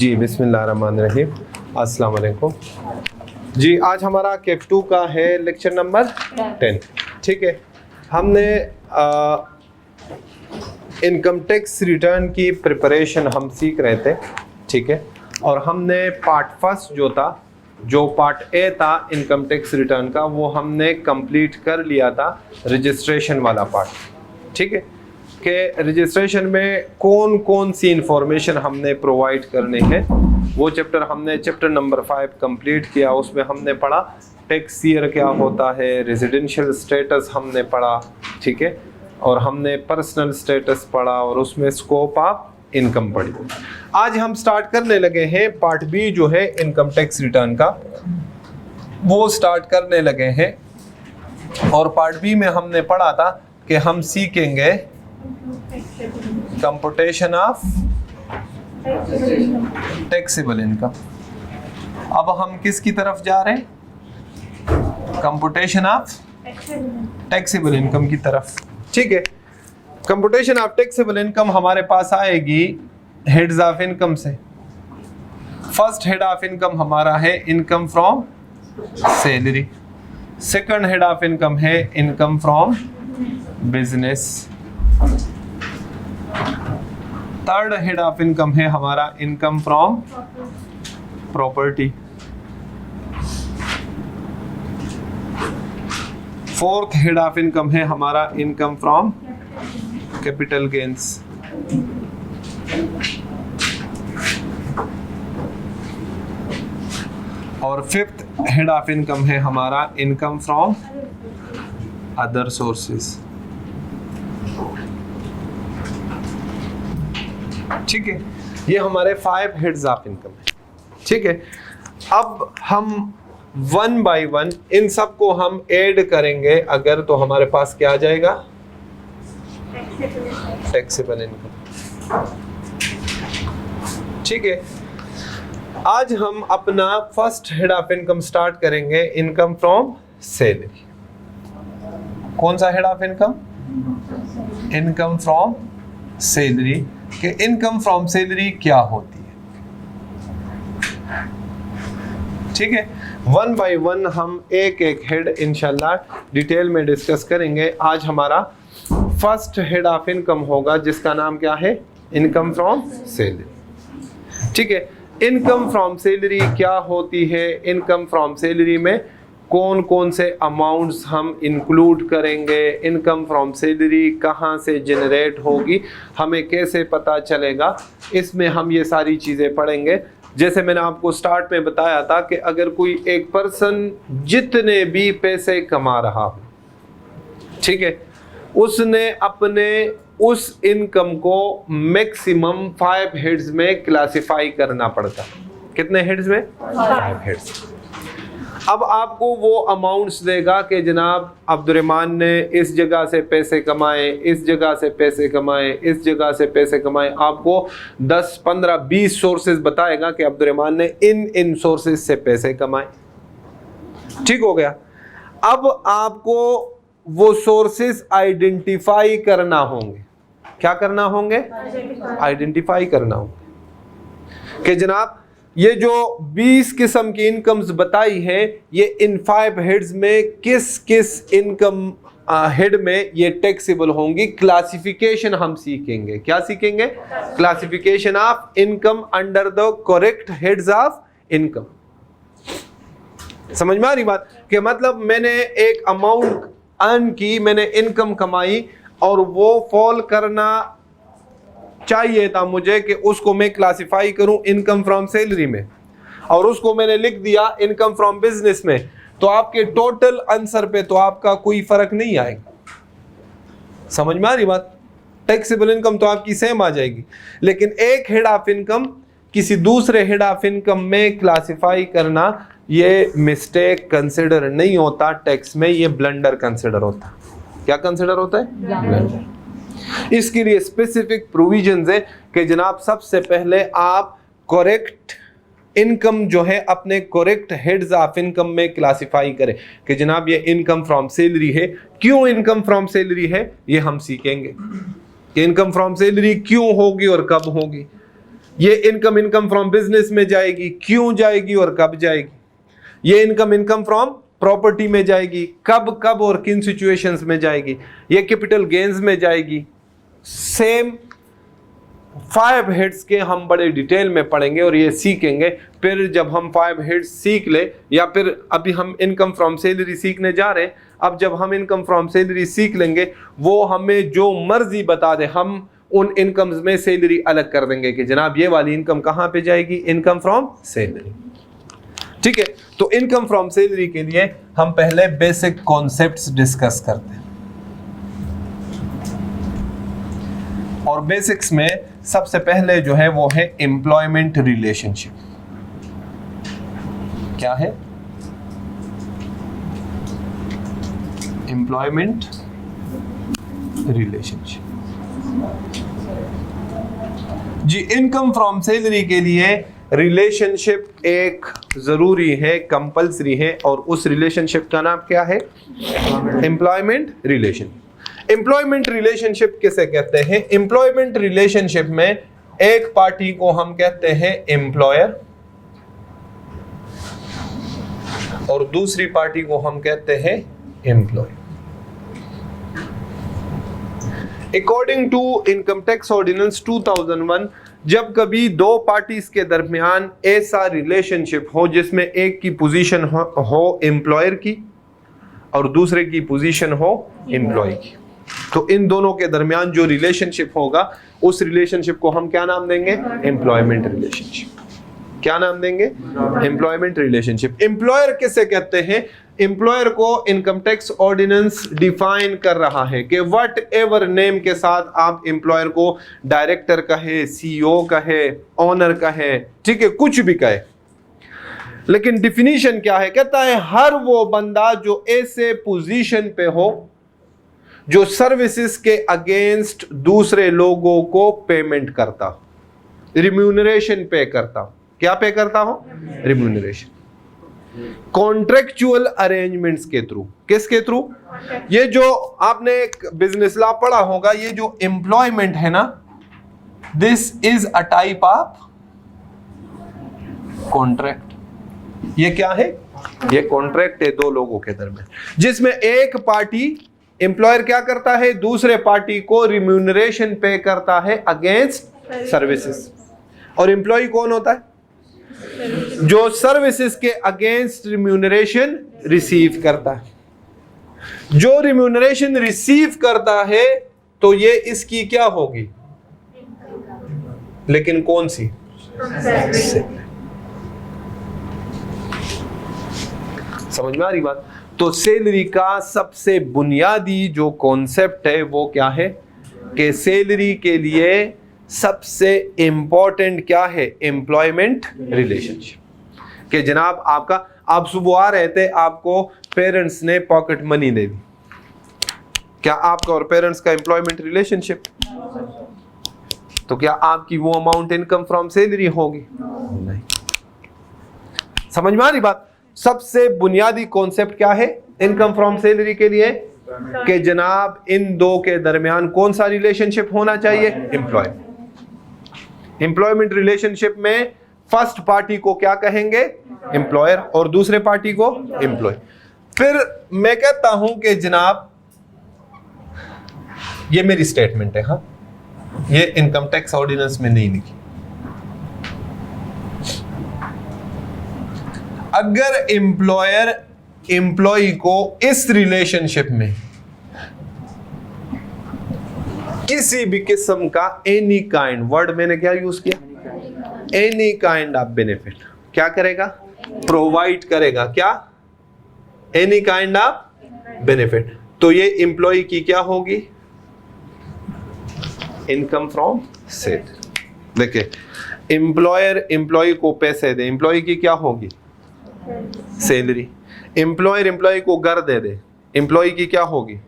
जी बिस्मिल्लाहिर्रहमानिर्रहीम, अस्सलाम वालेकुम। जी आज हमारा कैफ 2 का है लेक्चर नंबर 10। ठीक है, हमने इनकम टैक्स रिटर्न की प्रिपरेशन हम सीख रहे थे। ठीक है, और हमने पार्ट फर्स्ट जो पार्ट ए था इनकम टैक्स रिटर्न का, वो हमने कंप्लीट कर लिया था, रजिस्ट्रेशन वाला पार्ट। ठीक है, कि रजिस्ट्रेशन में कौन कौन सी इंफॉर्मेशन हमने प्रोवाइड करने हैं, वो चैप्टर हमने चैप्टर नंबर 5 कंप्लीट किया। उसमें हमने पढ़ा टैक्स ईयर क्या होता है, रेजिडेंशियल स्टेटस हमने पढ़ा। ठीक है, और हमने पर्सनल स्टेटस पढ़ा और उसमें स्कोप ऑफ इनकम पढ़ी। आज हम स्टार्ट करने लगे हैं पार्ट बी जो है इनकम टैक्स रिटर्न का, वो स्टार्ट करने लगे हैं। और पार्ट बी में हमने पढ़ा था कि हम सीखेंगे कंप्यूटेशन ऑफ टैक्सेबल इनकम। अब हम किसकी तरफ जा रहे हैं? कंप्यूटेशन ऑफ टैक्सेबल इनकम की तरफ। ठीक है, कंप्यूटेशन ऑफ टैक्सेबल इनकम हमारे पास आएगी हेड्स ऑफ इनकम से। फर्स्ट हेड ऑफ इनकम हमारा है income from salary. Second head of income है income from business. Third head of income है हमारा income from property. Fourth head of income है हमारा इनकम फ्रॉम कैपिटल गेन्स। और fifth head of income है हमारा इनकम फ्रॉम अदर सोर्सेस। ठीक है, ये हमारे 5 हेड्स ऑफ इनकम है। ठीक है, अब हम वन बाय वन इन सब को हम ऐड करेंगे अगर, तो हमारे पास क्या आ जाएगा? Taxable income. ठीक है, आज हम अपना first head of income start करेंगे इनकम फ्रॉम सैलरी। कौन सा head of income? Income from salary. कि इनकम फ्रॉम सैलरी क्या होती है। ठीक है, वन बाय वन हम एक एक हेड इंशाल्लाह डिटेल में डिस्कस करेंगे। आज हमारा फर्स्ट हेड ऑफ इनकम होगा जिसका नाम क्या है? Income from salary. ठीक है, इनकम फ्रॉम सैलरी क्या होती है? इनकम फ्रॉम सैलरी में कौन कौन से अमाउंट्स हम इंक्लूड करेंगे? इनकम फ्रॉम सैलरी कहाँ से जनरेट होगी, हमें कैसे पता चलेगा? इसमें हम ये सारी चीज़ें पढ़ेंगे। जैसे मैंने आपको स्टार्ट में बताया था कि अगर कोई एक पर्सन जितने भी पैसे कमा रहा हो, ठीक है, उसने अपने उस इनकम को मैक्सिमम 5 हेड्स में क्लासिफाई करना पड़ता। कितने हेड्स में? 5 हेड्स। अब आपको वो अमाउंट्स देगा कि जनाब अब्दुर्रहमान ने इस जगह से पैसे कमाए, इस जगह से पैसे कमाए, इस जगह से पैसे कमाए। आपको 10, 15, 20 सोर्सेज बताएगा कि अब्दुर्रहमान ने इन सोर्सेज से पैसे कमाए। ठीक हो गया। अब आपको वो सोर्सेज आइडेंटिफाई करना होंगे। क्या करना होंगे? आइडेंटिफाई करना होंगे कि जनाब ये जो 20 किस्म की इनकम्स बताई है, ये इन 5 हेड्स में किस किस इनकम हेड में ये टैक्सेबल होंगी। क्लासिफिकेशन हम सीखेंगे। क्या सीखेंगे? Classification of income under the correct heads of income. समझ में आ रही बात? कि मतलब मैंने एक अमाउंट अर्न की, मैंने इनकम कमाई और वो फॉल करना चाहिए था मुझे कि उसको मैं क्लासिफाई करूं इनकम फ्रॉम सैलरी में, और उसको मैंने लिख दिया इनकम फ्रॉम बिजनेस में, तो आपके टोटल आंसर पे तो आपका कोई फर्क नहीं आएगा। समझ में आ रही बात? टैक्सेबल इनकम तो आपकी सेम आ जाएगी, लेकिन एक हेड ऑफ इनकम किसी दूसरे हेड ऑफ इनकम में क्लासिफाई करना, ये मिस्टेक कंसिडर नहीं होता टैक्स में, ये ब्लंडर कंसिडर होता। क्या कंसिडर होता है? ब्लंडर। इसके लिए स्पेसिफिक प्रोविजंस है कि जनाब सबसे पहले आप करेक्ट इनकम जो है अपने करेक्ट हेड्स ऑफ इनकम में क्लासिफाई करें कि जनाब ये इनकम फ्रॉम सैलरी है। क्यों इनकम फ्रॉम सैलरी है ये हम सीखेंगे कि इनकम फ्रॉम सैलरी क्यों होगी और कब होगी। ये इनकम फ्रॉम बिजनेस में जाएगी, क्यों जाएगी और कब जाएगी। ये इनकम फ्रॉम प्रॉपर्टी में जाएगी, कब कब और किन सिचुएशंस में जाएगी। ये कैपिटल गेन्स में जाएगी। सेम 5 हेड्स के हम बड़े डिटेल में पढ़ेंगे और ये सीखेंगे। फिर जब हम 5 हेड्स सीख ले, या फिर अभी हम इनकम फ्रॉम सैलरी सीखने जा रहे हैं, अब जब हम इनकम फ्रॉम सैलरी सीख लेंगे, वो हमें जो मर्जी बता दे, हम उन इनकम्स में सैलरी अलग कर देंगे कि जनाब ये वाली इनकम कहाँ पे जाएगी, इनकम फ्रॉम सैलरी। ठीक है, तो इनकम फ्रॉम सैलरी के लिए हम पहले बेसिक कॉन्सेप्ट्स डिस्कस करते हैं। और बेसिक्स में सबसे पहले जो है वो है एम्प्लॉयमेंट रिलेशनशिप। क्या है एम्प्लॉयमेंट रिलेशनशिप? जी, इनकम फ्रॉम सैलरी के लिए रिलेशनशिप एक जरूरी है, कंपल्सरी है, और उस रिलेशनशिप का नाम क्या है? Employment relation. एम्प्लॉयमेंट रिलेशनशिप किसे कहते हैं? एम्प्लॉयमेंट रिलेशनशिप में एक पार्टी को हम कहते हैं एम्प्लॉयर और दूसरी पार्टी को हम कहते हैं employee. According to income tax ordinance 2001, जब कभी दो पार्टीज के दरमियान ऐसा रिलेशनशिप हो जिसमें एक की पोजीशन हो एम्प्लॉयर की और दूसरे की पोजीशन हो एम्प्लॉय की, तो इन दोनों के दरमियान जो रिलेशनशिप होगा उस रिलेशनशिप को हम क्या नाम देंगे? Employment relationship. क्या नाम देंगे? Employment relationship. एम्प्लॉयर किसे कहते हैं? एम्प्लॉयर को इनकम टैक्स ऑर्डिनेंस डिफाइन कर रहा है कि वट एवर नेम के साथ आप एम्प्लॉयर को डायरेक्टर कहे, सीईओ कहे, ओनर कहे, ठीक है, कुछ भी कहे, लेकिन डिफिनीशन क्या है? कहता है हर वो बंदा जो ऐसे पोजीशन पे हो जो सर्विसेज के अगेंस्ट दूसरे लोगों को पेमेंट करता हो, रिम्यूनरेशन पे करता हो। क्या पे करता हो? रिम्यूनरेशन। कॉन्ट्रेक्चुअल अरेंजमेंट्स के थ्रू। किसके थ्रू? ये जो आपने एक बिजनेस लॉ पढ़ा होगा, ये जो एम्प्लॉयमेंट है ना, this is a type of contract. ये क्या है? ये कॉन्ट्रैक्ट है दो लोगों के दरमियान, जिसमें एक पार्टी एम्प्लॉयर क्या करता है? दूसरे पार्टी को रिम्यूनरेशन पे करता है अगेंस्ट सर्विसेज। और एम्प्लॉय कौन होता है? जो सर्विसेज के अगेंस्ट रिम्यूनरेशन रिसीव करता है। जो रिम्यूनरेशन रिसीव करता है तो ये इसकी क्या होगी? लेकिन कौन सी? समझ में आ रही बात? तो सैलरी का सबसे बुनियादी जो कॉन्सेप्ट है वो क्या है कि सैलरी के लिए सबसे इंपॉर्टेंट क्या है? Employment relationship. कि जनाब आपका, आप सुबह आ रहे थे, आपको पेरेंट्स ने पॉकेट मनी दे दी, क्या आपका और पेरेंट्स का एम्प्लॉयमेंट रिलेशनशिप? तो क्या आपकी वो अमाउंट इनकम फ्रॉम सैलरी होगी? नहीं। समझ में आ रही बात? सबसे बुनियादी कॉन्सेप्ट क्या है इनकम फ्रॉम सैलरी के लिए? कि जनाब इन दो के दरमियान कौन सा रिलेशनशिप होना चाहिए? एम्प्लॉय। एम्प्लॉयमेंट रिलेशनशिप में फर्स्ट पार्टी को क्या कहेंगे? एम्प्लॉयर, और दूसरे पार्टी को एम्प्लॉय। फिर मैं कहता हूं कि जनाब ये मेरी स्टेटमेंट है, हाँ, ये इनकम टैक्स ऑर्डिनेंस में नहीं लिखी। अगर एम्प्लॉयर एम्प्लॉय को इस रिलेशनशिप में किसी भी किस्म का एनी काइंड, वर्ड मैंने क्या यूज किया? एनी काइंड ऑफ बेनिफिट क्या करेगा? प्रोवाइड करेगा। क्या? Any kind of benefit. तो ये एम्प्लॉय की क्या होगी? Income from salary. देखिए, एम्प्लॉयर एम्प्लॉय को पैसे दे, एम्प्लॉय की क्या होगी? सैलरी। एम्प्लॉयर एम्प्लॉय को घर दे दे, एम्प्लॉय की क्या होगी?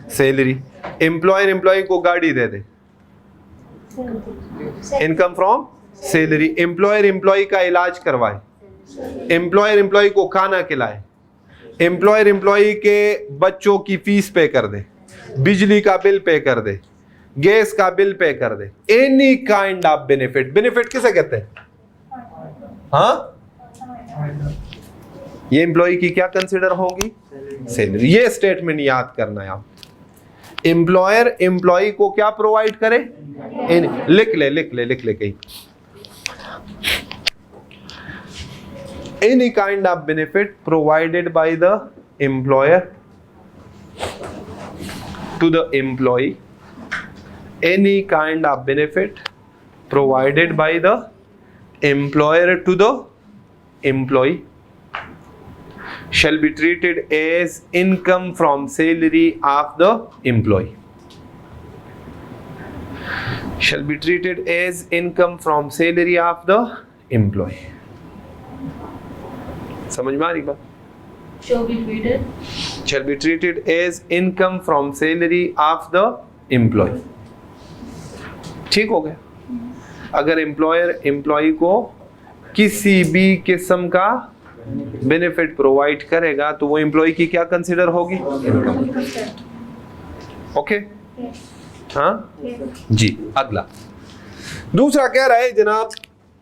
सैलरी। एम्प्लॉयर एम्प्लॉय को गाड़ी दे दे, income from salary. Employer employ का इलाज करवाए, एम्प्लॉयर एम्प्लॉय को खाना खिलाए, एम्प्लॉयर एम्प्लॉय के बच्चों की फीस पे कर दे, बिजली का बिल पे कर दे, गैस का बिल पे कर दे। Any kind of benefit, benefit किसे कहते हैं? हाँ, ये एम्प्लॉय की क्या कंसिडर होगी? सैलरी। ये स्टेटमेंट याद करना है आप। एम्प्लॉयर एम्प्लॉय को क्या प्रोवाइड करे? लिख ले कहीं। Any kind of benefit provided by the employer to the employee, any kind of benefit provided by the employer to the employee shall be treated as income from salary of the employee. Shall be treated as income from salary of the employee. समझ में आ रही बात? Shall be treated as income from salary of the employee. ठीक हो गया? अगर employer employ को किसी भी किस्म का बेनिफिट प्रोवाइड करेगा तो वो एम्प्लॉय की क्या कंसिडर होगी? इनकम। ओके, हाँ जी। अगला दूसरा कह रहा है जनाब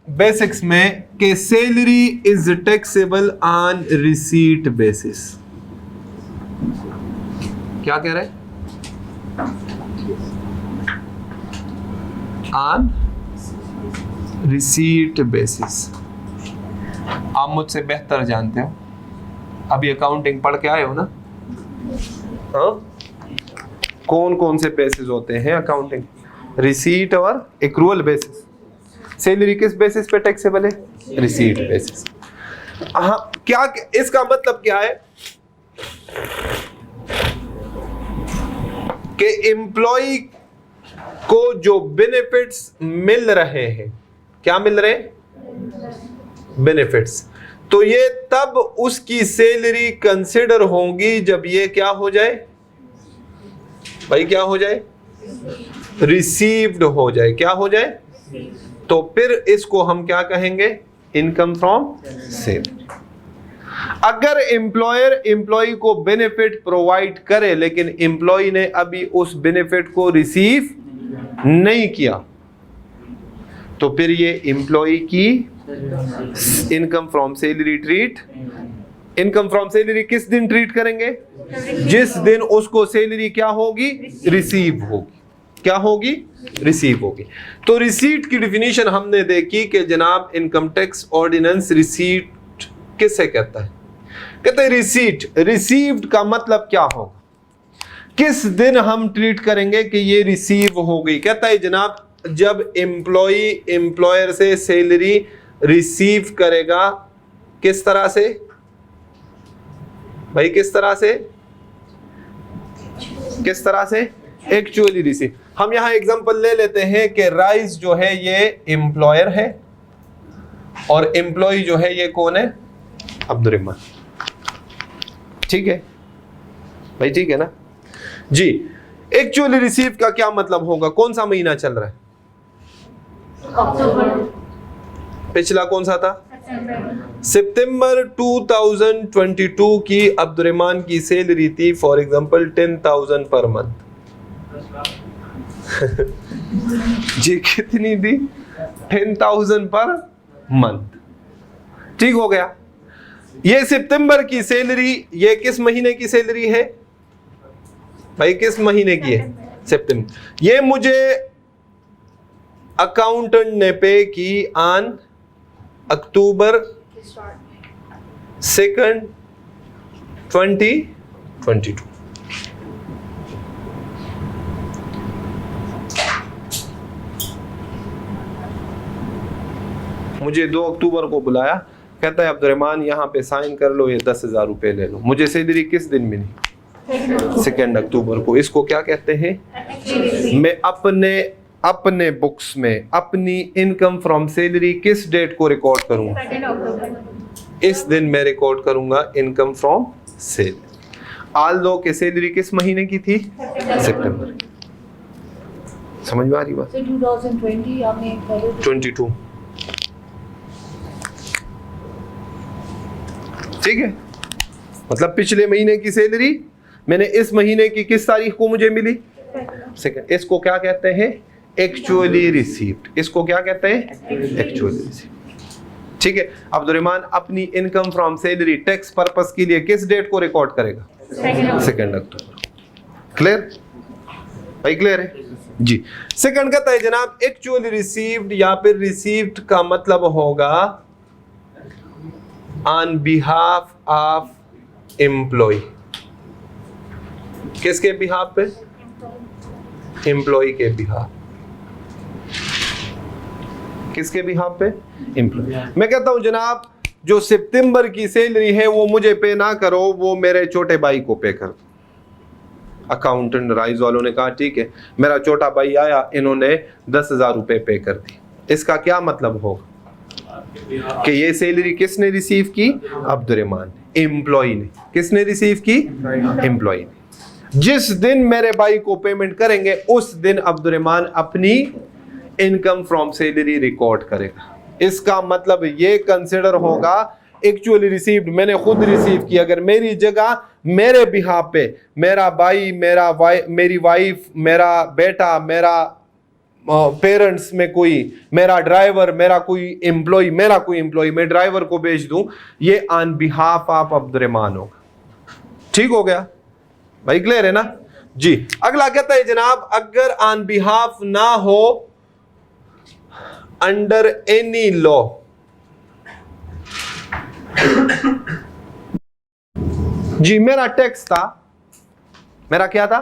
बेसिक्स में कि salary is taxable on receipt basis. क्या कह रहे हैं? On receipt basis. आप मुझसे बेहतर जानते हो, अभी अकाउंटिंग पढ़ के आए हो ना? हाँ, कौन कौन से बेसिस होते हैं अकाउंटिंग? रिसीट और एक्रूअल बेसिस। सैलरी किस बेसिस पे टैक्सेबल है? Receipt basis. हाँ, क्या इसका मतलब क्या है कि एम्प्लॉय को जो बेनिफिट्स मिल रहे हैं, क्या मिल रहे हैं? बेनिफिट्स। तो ये तब उसकी सैलरी कंसिडर होगी जब ये क्या हो जाए भाई? क्या हो जाए? रिसीव्ड हो जाए। क्या हो जाए? तो फिर इसको हम क्या कहेंगे? Income from salary. अगर एम्प्लॉयर एम्प्लॉय को बेनिफिट प्रोवाइड करे लेकिन एम्प्लॉय ने अभी उस बेनिफिट को रिसीव नहीं किया तो फिर ये एम्प्लॉय की income from salary treat. Income from salary किस दिन ट्रीट करेंगे? जिस दिन उसको सैलरी क्या होगी? रिसीव होगी। क्या होगी? रिसीव होगी। तो रिसीट की डिफिनीशन हमने देखी कि जनाब इनकम टैक्स ऑर्डिनेंस रिसीट किसे कहता है? कहते हैं रिसीट। रिसीव्ड का मतलब क्या होगा? किस दिन हम ट्रीट करेंगे कि ये रिसीव हो गई? कहता है जनाब जब एम्प्लॉय एम्प्लॉयर से सैलरी रिसीव करेगा। किस तरह से भाई? किस तरह से? किस तरह से? Actually receive. हम यहां एग्जांपल ले लेते हैं कि राइस जो है ये एम्प्लॉयर है और एम्प्लॉय जो है ये कौन है? अब्दुर्रहमान। ठीक है भाई? ठीक है ना जी। एक्चुअली रिसीव का क्या मतलब होगा? कौन सा महीना चल रहा है? अक्टूबर। पिछला कौन सा था? सितंबर 2022 की अब्दुर्रहमान की सैलरी थी फॉर एग्जांपल 10,000 पर मंथ। जी कितनी थी? 10,000 पर मंथ। ठीक हो गया? ये सितंबर की सैलरी, ये किस महीने की सैलरी है भाई? किस महीने की है? सितंबर। ये मुझे अकाउंटेंट ने पे की ऑन अक्टूबर 2nd 2022। मुझे 2 अक्टूबर को बुलाया, कहता है अब्दुर्रहमान यहाँ पे साइन कर लो, ये 10,000 रुपए ले लो। मुझे सैलरी किस दिन मिली? 2 अक्टूबर को। इसको क्या कहते हैं? मैं अपने बुक्स में अपनी इनकम फ्रॉम सैलरी किस डेट को रिकॉर्ड करूंगा? 2 अक्टूबर। इस दिन मैं रिकॉर्ड करूंगा इनकम फ्रॉम सैलरी। ऑल दो के सैलरी किस महीने की थी? सितंबर की। समझ में आ रही बात? 2020 आपने 22। ठीक है, मतलब पिछले महीने की सैलरी मैंने इस महीने की किस तारीख को मुझे मिली? सेकंड। इसको क्या कहते हैं? Actually received. इसको क्या कहते हैं? Actually received. ठीक है। अब्दुर्रहमान अपनी income from salary tax purpose के लिए किस डेट को रिकॉर्ड करेगा? 2 अक्टूबर। क्लियर भाई? क्लियर है जी। सेकंड कहता है जनाब एक्चुअली रिसीव्ड या फिर रिसीव्ड का मतलब होगा ऑन बिहाफ ऑफ एम्प्लॉय। किसके बिहाफ पे? एम्प्लॉय के बिहाफ। किसके बिहाफ पे? एम्प्लॉय। मैं कहता हूं जनाब जो सितंबर की सैलरी है वो मुझे पे ना करो, वो मेरे छोटे भाई को पे कर दो। अकाउंटेंट राइज वालों ने कहा ठीक है, मेरा छोटा भाई आया, इन्होंने 10,000 रुपए पे कर दी। इसका क्या मतलब होगा कि ये सैलरी किसने रिसीव की? अब्दुर्रहमान ने, एम्प्लॉय ने। किसने रिसीव की? एम्प्लॉय ने। जिस दिन मेरे भाई को पेमेंट करेंगे उस दिन अब्दुर्रहमान अपनी इनकम फ्रॉम सैलरी रिकॉर्ड करेगा। इसका मतलब ये कंसिडर होगा एक्चुअली रिसीव्ड। मैंने खुद रिसीव किया। अगर मेरी जगह मेरे बिहाफ पे मेरा भाई, मेरी वाइफ, मेरा बेटा, मेरा पेरेंट्स में कोई, मेरा ड्राइवर, मेरा कोई एम्प्लॉय मैं ड्राइवर को भेज दूं, ये ऑन बिहाफ ऑफ अब्दुर्रहमान होगा। ठीक हो गया भाई? क्लियर है ना जी। अगला कहता है जनाब अगर ऑन बिहाफ ना हो अंडर एनी लॉ, जी मेरा टैक्स था, मेरा क्या था?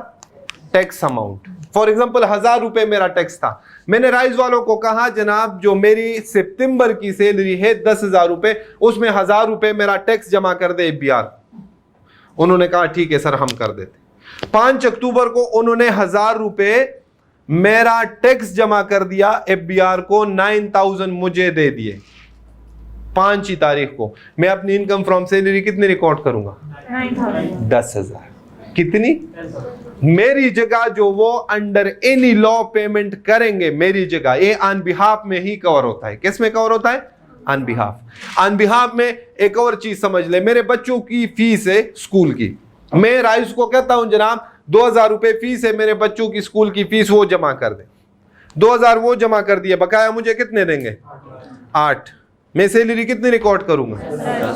Tax amount. फॉर एग्जांपल 1,000 रुपए मेरा टैक्स था। मैंने राइस वालों को कहा जनाब जो मेरी सितंबर की सैलरी है 10,000 रुपए, उसमें 1,000 रुपए मेरा टैक्स जमा कर दे FBR। उन्होंने कहा ठीक है सर हम कर देते। 5 अक्टूबर को उन्होंने 1,000 रुपए मेरा टैक्स जमा कर दिया FBR को, 9,000 मुझे दे दिए। 5 ही तारीख को मैं अपनी इनकम फ्रॉम सैलरी कितनी रिकॉर्ड करूंगा? 10,000। कितनी? मेरी जगह जो वो अंडर एनी लॉ पेमेंट करेंगे मेरी जगह, ये ऑन बिहाफ में ही कवर होता है। किस में कवर होता है? On behalf. ऑन बिहाफ में एक और चीज समझ ले, मेरे बच्चों की फीस है स्कूल की, मैं राइस को कहता हूं जनाब 2,000 रुपए फीस है मेरे बच्चों की स्कूल की फीस, वो जमा कर दे। 2,000 वो जमा कर दिए, बकाया मुझे कितने देंगे? 8। मैं सैलरी कितनी रिकॉर्ड करूंगा?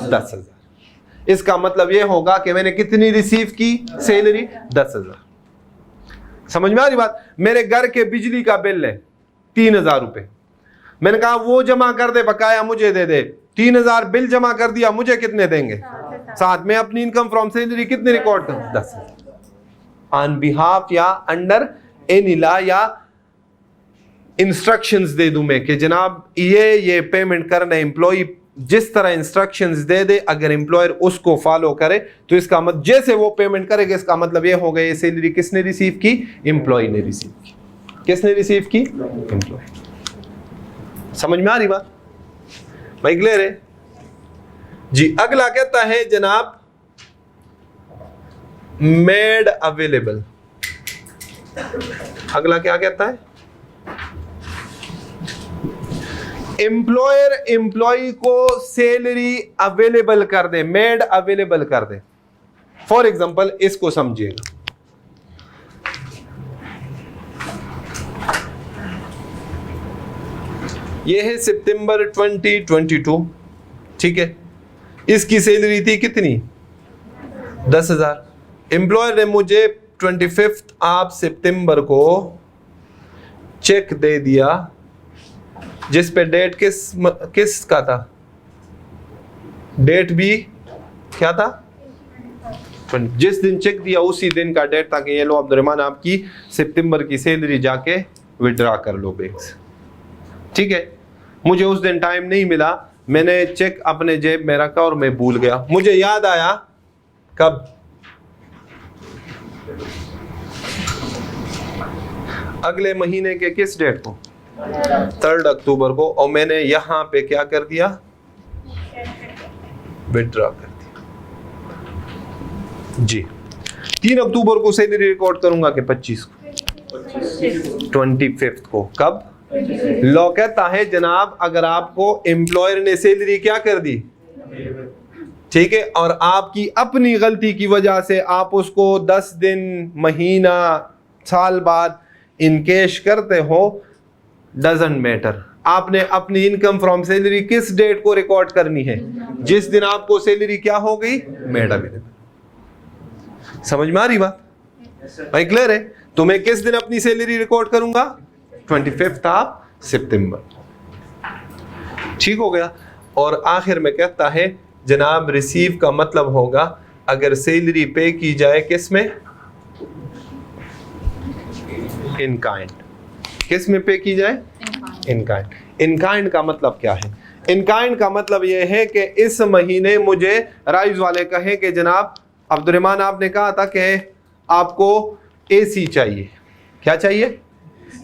10,000। इसका मतलब ये होगा कि मैंने कितनी रिसीव की सैलरी? 10,000। समझ में आ रही बात? मेरे घर के बिजली का बिल है 3,000 रुपए, मैंने कहा वो जमा कर दे, बकाया मुझे दे दे। 3,000 बिल जमा कर दिया, मुझे कितने देंगे? 7। में अपनी इनकम फ्रॉम सैलरी कितनी रिकॉर्ड करूं? 10,000। ऑन बिहाफ या अंडर एनी लॉ या इंस्ट्रक्शंस दे दूं मैं कि जनाब ये पेमेंट करना, एम्प्लॉय जिस तरह इंस्ट्रक्शंस दे दे, अगर एम्प्लॉयर उसको फॉलो करे तो इसका मतलब जैसे वो पेमेंट करेगा, इसका मतलब ये हो गया ये सैलरी किसने रिसीव की? एम्प्लॉय ने रिसीव की। किसने रिसीव की? एम्प्लॉय। समझ में आ रही बात भाई? क्लियर है जी। अगला कहता है जनाब मेड अवेलेबल। अगला क्या कहता है? एम्प्लॉयर एम्प्लॉय को सैलरी अवेलेबल कर दे, मेड अवेलेबल कर दे। फॉर एग्जांपल इसको समझिएगा, ये है सितंबर 2022, ठीक है। इसकी सैलरी थी कितनी? 10,000। एम्प्लॉयर ने मुझे 25 ऑफ सितंबर को चेक दे दिया जिस पे डेट किस का था? डेट भी क्या था? जिस दिन चेक दिया उसी दिन का डेट था कि ये लो अब्दुर्रहमान आपकी सितंबर की सैलरी जाके विड्रॉ कर लो बैंक से। ठीक है, मुझे उस दिन टाइम नहीं मिला, मैंने चेक अपने जेब में रखा और मैं भूल गया। मुझे याद आया कब? अगले महीने के किस डेट को? 3 अक्टूबर को। और मैंने यहां पे क्या कर दिया? विड्रॉ कर दिया जी। 3 अक्टूबर को सैलरी रिकॉर्ड करूंगा कि 25 को? 25 को। कब? लॉ कहता है जनाब अगर आपको एम्प्लॉयर ने सैलरी क्या कर दी, ठीक है, और आपकी अपनी गलती की वजह से आप उसको 10 दिन, महीना, साल बाद इन कैश करते हो, डजंट मैटर। आपने अपनी इनकम फ्रॉम सैलरी किस डेट को रिकॉर्ड करनी है? जिस दिन आपको सैलरी क्या हो गई? Made available. समझ में आ रही बात भाई? क्लियर है? तो मैं किस दिन अपनी सैलरी रिकॉर्ड करूंगा? 25 ऑफ सितंबर। ठीक हो गया। और आखिर में कहता है जनाब रिसीव का मतलब होगा अगर सैलरी पे की जाए किस में? In kind. किस में पे की जाए? In kind. इन काइंड का मतलब क्या है? इन काइंड का मतलब यह है कि इस महीने मुझे राइज वाले कहे कि जनाब अब्दुर्रहमान आपने कहा था कि आपको एसी चाहिए। क्या चाहिए?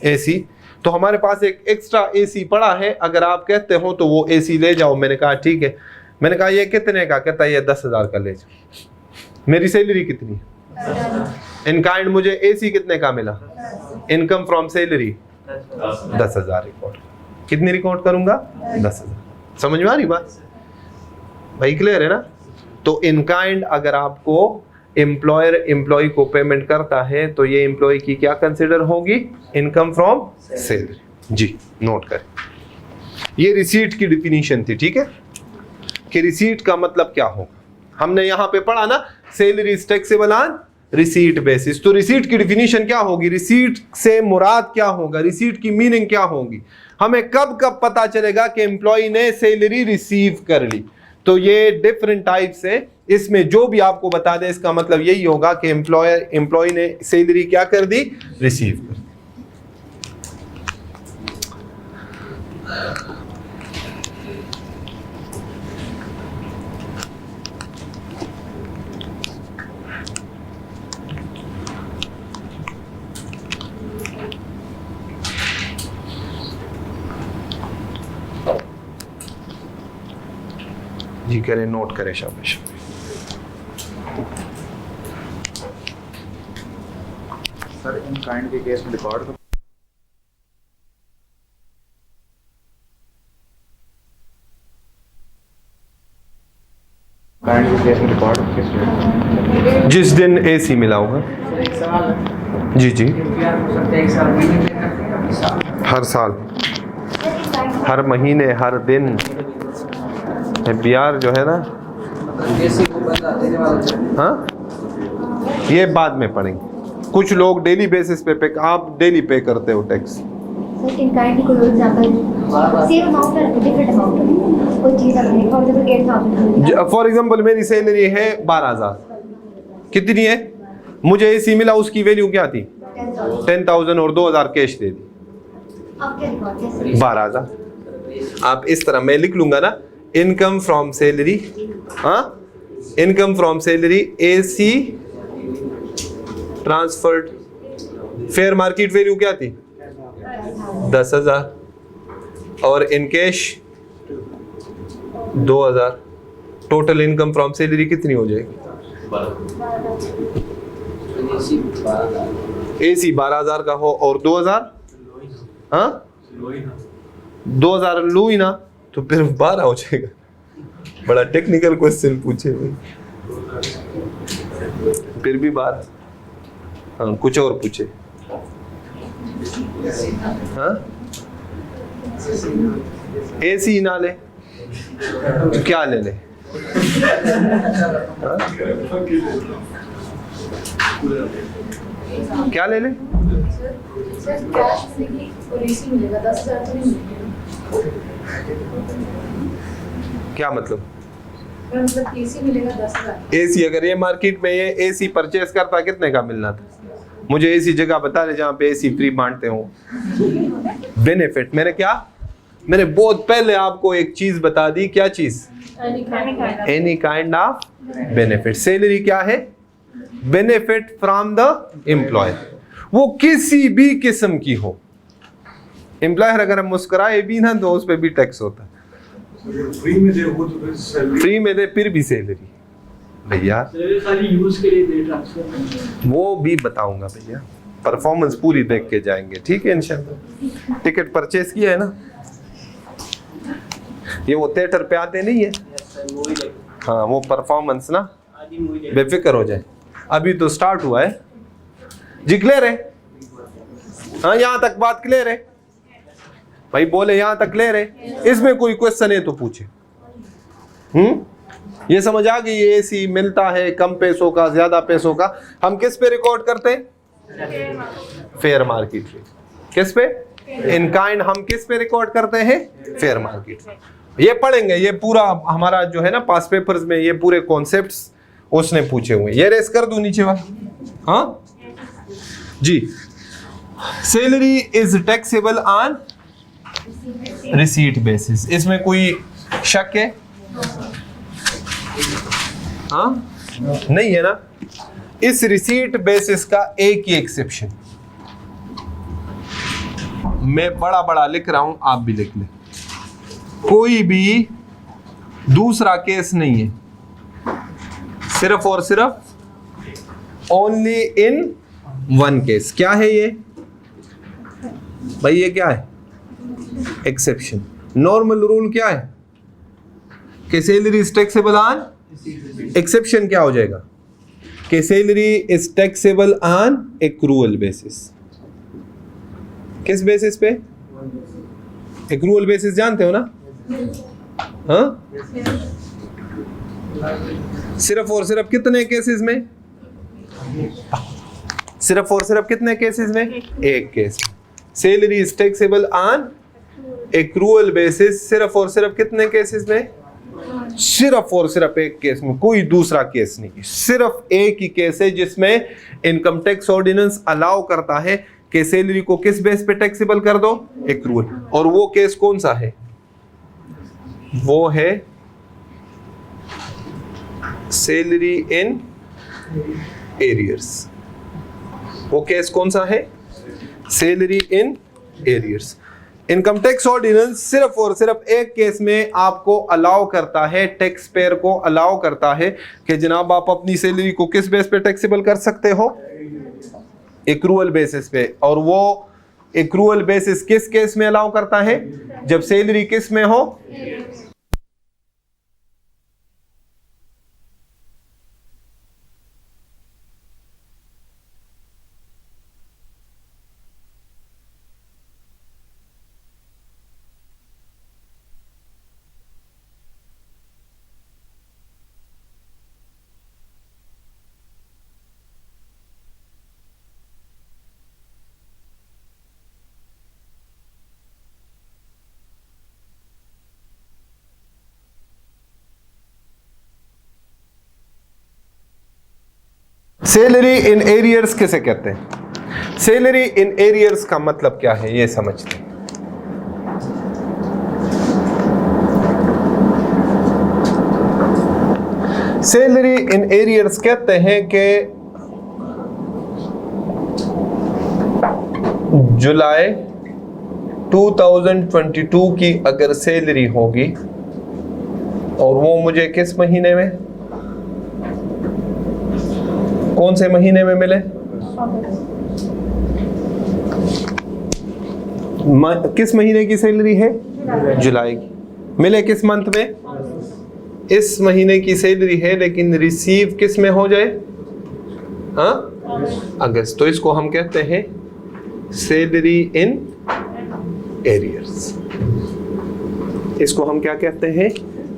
एसी। तो हमारे पास एक एक्स्ट्रा एसी पड़ा है, अगर आप कहते हो तो वो एसी ले जाओ। मैंने कहा ठीक है। मैंने कहा ये कितने का? कहता है ये 10,000 का ले जाओ। मेरी सैलरी कितनी है? इन काइंड मुझे एसी कितने का मिला? Income from salary 10,000 record. कितनी रिकॉर्ड करूंगा? 10,000। समझ में आ रही बात भाई? क्लियर है ना? तो इन काइंड अगर आपको एम्प्लॉयर एम्प्लॉय को पेमेंट करता है तो ये एम्प्लॉय की क्या कंसिडर होगी? Income from salary. जी नोट करें। ये रिसीट की डिफिनीशन थी। ठीक है कि रिसीट का मतलब क्या होगा? हमने यहां पे पढ़ा ना, salary is taxable on receipt basis. तो रिसीट की डिफिनीशन क्या होगी? रिसीट से मुराद क्या होगा? रिसीट की मीनिंग क्या होगी? हमें कब कब पता चलेगा कि एम्प्लॉय ने सैलरी रिसीव कर ली? तो ये डिफरेंट टाइप्स है, इसमें जो भी आपको बता दे इसका मतलब यही होगा कि एम्प्लॉय ने सैलरी क्या कर दी? रिसीव कर दी। जी करें, नोट करें शाबाश। सर इन काइंड के केस में रिकॉर्ड काइंड के केस में रिकॉर्ड किस डेट? जिस दिन एसी मिला होगा। एक सवाल है जी जी। हर साल, हर महीने, हर दिन बिहार जो है ना, हाँ ये बाद में पढ़ेंगे। कुछ लोग डेली बेसिस पे आप डेली पे करते हो टैक्स। इन काइंड की कोई एग्जांपल सेम अमाउंट है, डिफरेंट अमाउंट कोई चीज है, फॉर एग्जांपल 8,000। फॉर एग्जांपल मेरी सैलरी है 12,000। कितनी है? मुझे एसी मिला, उसकी वैल्यू क्या थी? 10,000 और 2,000 कैश दे दी। अब क्या रिकॉर्ड कैसे? 12,000। आप इस तरह मैं लिख लूंगा ना, इनकम फ्रॉम सैलरी, हाँ income from salary AC transferred. Fair market value क्या थी? 10,000 और in cash 2,000। Total income from salary कितनी हो जाएगी? एसी 12,000 का हो और 2,000, हाँ 2,000 लू ही ना तो फिर 12 हो जाएगा। बड़ा टेक्निकल क्वेश्चन पूछे फिर भी 12। हाँ कुछ और पूछे। हाँ एसी ना ले तो क्या ले ले? हाँ? क्या ले ले? सर कैश मिलेगी और एसी मिलेगा, 10,000 तो नहीं मिलेगा। क्या मतलब? मतलब एसी मिलेगा 10,000। एसी अगर ये मार्केट में ये एसी परचेस करता कितने का मिलना था? मुझे ऐसी जगह बता रहे जहाँ पे एसी फ्री बांटते हो। बेनिफिट मैंने बहुत पहले आपको एक चीज बता दी। क्या चीज? Any kind of benefit. Salary क्या है? बेनिफिट फ्रॉम द एम्प्लॉयर, वो किसी भी किस्म की हो। एम्प्लॉयर अगर हम मुस्कुराए भी ना तो उस पर भी टैक्स होता है। फ्री में दे फिर भी सैलरी भैया, यूज के लिए दे ट्रांसफर, वो भी बताऊंगा भैया। परफॉर्मेंस पूरी देख के जाएंगे, ठीक है इंशाल्लाह। टिकट परचेस किया है ना, ये वो थिएटर पे आते नहीं है, हाँ वो परफॉर्मेंस ना, बेफिक्र हो जाए। अभी तो स्टार्ट हुआ है जी। क्लियर है? हाँ, यहां तक बात क्लियर है भाई? बोले यहां तक क्लियर है? इसमें कोई क्वेश्चन है तो पूछे। ये समझ आ गई? एसी मिलता है कम पैसों का, ज्यादा पैसों का, हम किस पे रिकॉर्ड करते हैं? Fair market rate. किस पे? इन काइंड हम किस पे रिकॉर्ड करते हैं? Fair market rate. ये पढ़ेंगे, ये पूरा हमारा जो है ना पास पेपर्स में ये पूरे कॉन्सेप्ट्स उसने पूछे हुए। ये रेस कर दूं नीचे वाला? हाँ जी। Salary is taxable on receipt basis. इसमें कोई शक है? हाँ, नहीं है ना? इस रिसीट बेसिस का एक ही एक्सेप्शन, मैं बड़ा बड़ा लिख रहा हूं, आप भी लिख लें, कोई भी दूसरा केस नहीं है, सिर्फ और सिर्फ ओनली इन वन केस। क्या है ये भाई? ये क्या है? एक्सेप्शन। नॉर्मल रूल क्या है कि salary is taxable on, exception क्या हो जाएगा कि salary is taxable on accrual basis. किस बेसिस पे? एक्रूअल बेसिस जानते हो ना? हाँ, सिर्फ और सिर्फ कितने केसेस में? सिर्फ और सिर्फ कितने केसेस में? एक case. Salary is taxable on accrual basis सिर्फ और सिर्फ कितने केसेस में? सिर्फ और सिर्फ एक केस में, कोई दूसरा केस नहीं। सिर्फ एक ही केस है जिसमें इनकम टैक्स ऑर्डिनेंस अलाउ करता है कि सैलरी को किस बेस पे टैक्सेबल कर दो? एक्रूअल। और वो केस कौन सा है? वो है सैलरी इन एरियर्स। वो केस कौन सा है? Salary in arrears. Income tax ordinance सिर्फ और सिर्फ एक केस में आपको अलाउ करता है, टैक्स पेयर को अलाउ करता है कि जनाब आप अपनी सैलरी को किस बेस पे टैक्सेबल कर सकते हो? एक्रूअल बेसिस पे। और वो एक्रूअल बेसिस किस केस में अलाउ करता है? जब सैलरी किस में हो? सैलरी इन एरियर्स किसे कहते हैं? सैलरी इन एरियर्स का मतलब क्या है ये समझते हैं। सैलरी इन एरियर्स कहते हैं कि जुलाई 2022 की अगर सैलरी होगी और वो मुझे किस महीने में, कौन से महीने में मिले? किस महीने की सैलरी है? जुलाई की। मिले किस मंथ में? इस महीने की सैलरी है लेकिन रिसीव किस में हो जाए? हाँ, अगस्त। तो इसको हम कहते हैं सैलरी इन एरियर्स। इसको हम क्या कहते हैं?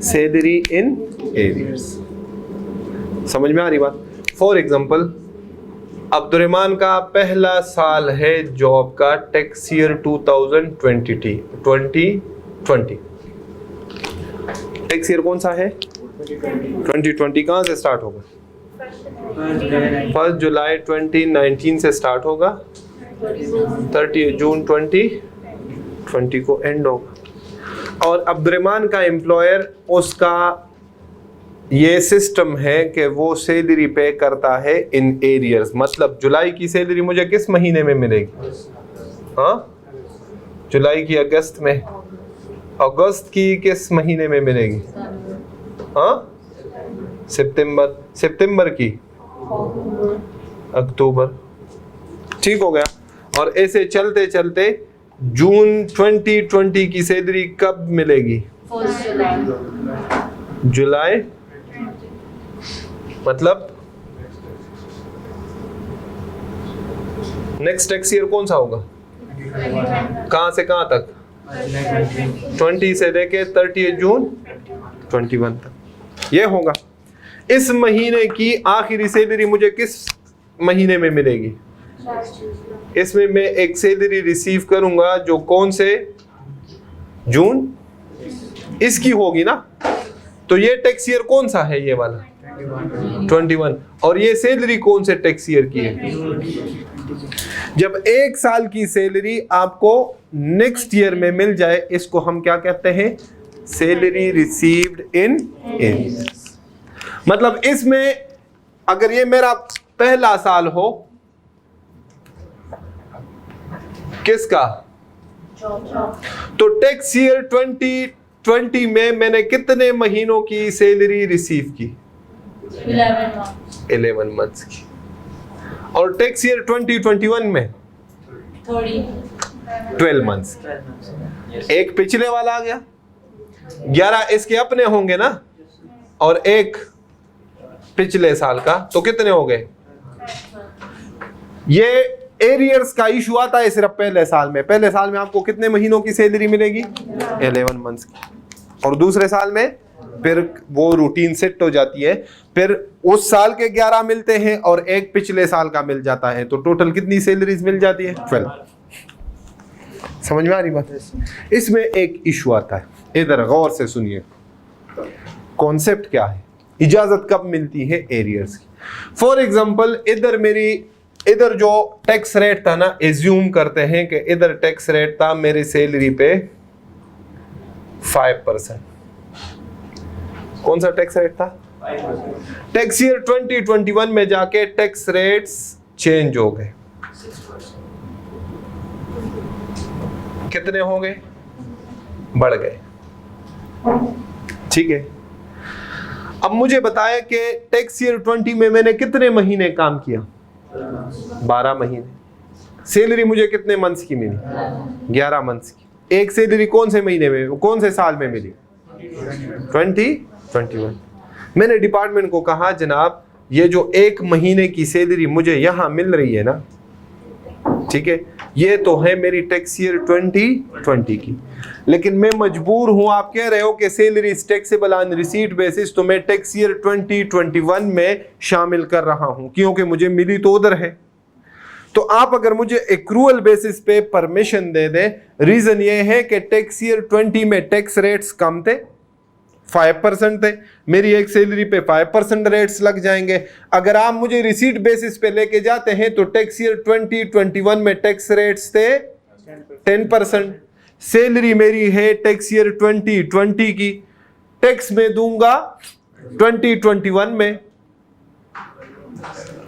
Salary in arrears. समझ में आ रही बात? फॉर एग्जाम्पल, अब्दुर्रहमान का पहला साल है जॉब का, टैक्स ईयर 2020। टैक्स ईयर कौन सा है? 2020। कहाँ से स्टार्ट होगा? 1 जुलाई 2019 से स्टार्ट होगा, 30 जून 2020 को एंड होगा। और अब्दुर्रहमान का एम्प्लॉयर, उसका ये सिस्टम है कि वो सैलरी पे करता है इन एरियर्स। मतलब जुलाई की सैलरी मुझे किस महीने में मिलेगी? हाँ, जुलाई की अगस्त में, अगस्त की किस महीने में मिलेगी? हाँ, सितंबर, सितंबर की अक्टूबर। ठीक हो गया। और ऐसे चलते चलते जून 2020 की सैलरी कब मिलेगी? जुलाई, मतलब नेक्स्ट टैक्स ईयर कौन सा होगा? कहाँ से कहाँ तक? 20 से लेके 30 जून 21 तक ये होगा। इस महीने की आखिरी सैलरी मुझे किस महीने में मिलेगी? इसमें मैं एक सैलरी रिसीव करूंगा जो कौन से? जून इसकी होगी ना। तो ये टैक्स ईयर कौन सा है? ये वाला 21। और ये सैलरी कौन से टैक्स ईयर की है? जब एक साल की सैलरी आपको नेक्स्ट ईयर में मिल जाए, इसको हम क्या कहते हैं? Salary received in arrears. मतलब इसमें अगर ये मेरा पहला साल हो, किसका? तो टैक्स ईयर 2020 में मैंने कितने महीनों की सैलरी रिसीव की? 11 मंथ्स की। और टैक्स ईयर 2021 में 12 मंथ्स की। एक पिछले वाला आ गया, 11 इसके अपने होंगे ना, और एक पिछले साल का, तो कितने हो गए? ये एरियर्स का इशू आता है सिर्फ पहले साल में। पहले साल में आपको कितने महीनों की सैलरी मिलेगी? 11 मंथ्स की। और दूसरे साल में फिर वो रूटीन सेट हो जाती है, फिर उस साल के 11 मिलते हैं और एक पिछले साल का मिल जाता है, तो टोटल कितनी सैलरीज मिल जाती है? 12। समझ में आ रही बात? इसमें एक इशू आता है, इधर गौर से सुनिए। कॉन्सेप्ट क्या है? इजाजत कब मिलती है एरियर्स की? फॉर एग्जांपल इधर जो टैक्स रेट था ना, एज्यूम करते हैं कि इधर टैक्स रेट था मेरी सैलरी पे 5%। कौन सा टैक्स रेट था? टैक्स ईयर 2021 में जाके टैक्स रेट्स चेंज हो गए। कितने हो गए? बढ़ गए। ठीक है, अब मुझे बताया कि टैक्स ईयर 20 में मैंने कितने महीने काम किया? 12 महीने। सैलरी मुझे कितने मंथ्स की मिली? 11 मंथ्स की। एक सैलरी कौन से महीने में, कौन से साल में मिली? 2021। मैंने डिपार्टमेंट को कहा, जनाब ये जो एक महीने की सैलरी मुझे यहां मिल रही है ना, ठीक है, ये तो है मेरी टैक्स ईयर 2020 की, लेकिन मैं मजबूर हूं, आप कह रहे हो कि salary is taxable on receipt basis, तो मैं टैक्स ईयर 2021 में शामिल कर रहा हूं क्योंकि मुझे मिली तो उधर है। तो आप अगर मुझे एक्रूअल बेसिस पे परमिशन दे दें, रीजन ये है कि टैक्स ईयर 20 में टैक्स रेट्स कम थे, 5% थे, मेरी एक सैलरी पे 5% रेट्स लग जाएंगे। अगर आप मुझे रिसीट बेसिस पे लेके जाते हैं तो टैक्स ईयर 2021 में टैक्स रेट्स थे 10%। सैलरी मेरी है टैक्स ईयर 2020 की, टैक्स में दूंगा 2021 में,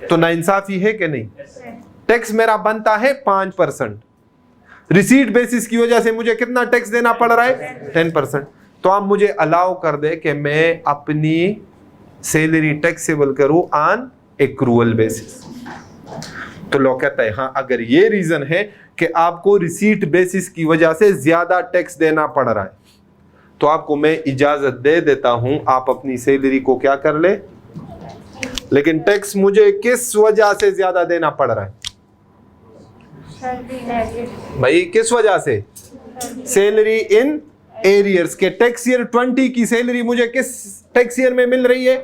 तो नाइंसाफी है कि नहीं? टैक्स मेरा बनता है 5%, रिसीट बेसिस की वजह से मुझे कितना टैक्स देना पड़ रहा है? 10%। तो आप मुझे अलाउ कर दे कि मैं अपनी सैलरी टैक्सेबल करूं ऑन एक्रूअल बेसिस। तो लोग कहता है हाँ, अगर ये रीजन है कि आपको रिसीट बेसिस की वजह से ज्यादा टैक्स देना पड़ रहा है, तो आपको मैं इजाजत दे देता हूं, आप अपनी सैलरी को क्या कर ले, लेकिन टैक्स मुझे किस वजह से ज्यादा देना पड़ रहा है भाई? किस वजह से? सैलरी इन एरियर्स के टैक्स ईयर 20 की सैलरी मुझे किस टैक्स ईयर में मिल रही है?